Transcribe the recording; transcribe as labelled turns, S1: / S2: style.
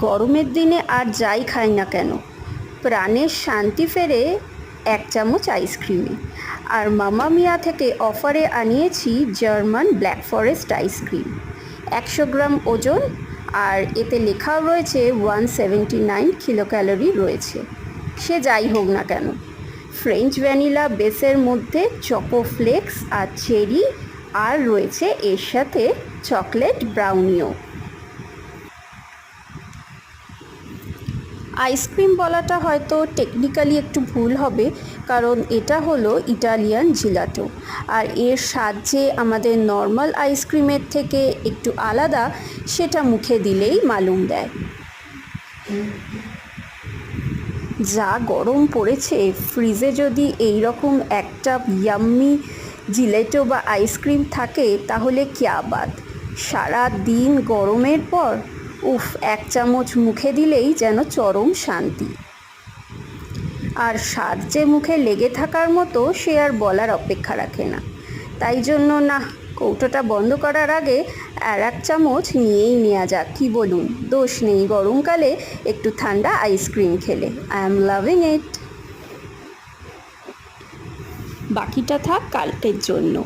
S1: গরমের দিনে আর যাই খাই না কেন, প্রাণের শান্তি ফেরে এক চামচ আইসক্রিমে। আর মামা মিয়া থেকে অফারে আনিয়েছি জার্মান ব্ল্যাক ফরেস্ট আইসক্রিম। 100 গ্রাম ওজন, আর এতে লেখাও রয়েছে 179 কিলো ক্যালোরি রয়েছে। সে যাই হোক না কেন, ফ্রেঞ্চ ভ্যানিলা বেসের মধ্যে চকো ফ্লেক্স আর চেরি, আর রয়েছে এর সাথে চকলেট ব্রাউনিও। আইসক্রিম বলাটা হয়তো টেকনিক্যালি একটু ভুল হবে, কারণ এটা হলো ইটালিয়ান জিলাটো। আর এর স্বাদ যে আমাদের নর্মাল আইসক্রিমের থেকে একটু আলাদা, সেটা মুখে দিলেই মালুম দেয়। যা গরম পড়েছে, ফ্রিজে যদি এই রকম একটা ইয়াম্মি জিলেটো বা আইসক্রিম থাকে তাহলে ক্যা বাত। সারা দিন গরমের পর উফ, এক চামচ মুখে দিলেই যেন চরম শান্তি। আর স্বাদ যে মুখে লেগে থাকার মতো, সে আর বলার অপেক্ষা রাখে না। তাই জন্য না, কৌটোটা বন্ধ করার আগে আর এক চামচ নিয়েই নেওয়া যাক, কী বলুন? দোষ নেই গরমকালে একটু ঠান্ডা আইসক্রিম খেলে। আই অ্যাম লাভিং ইট। বাকিটা থাক কালকের জন্য।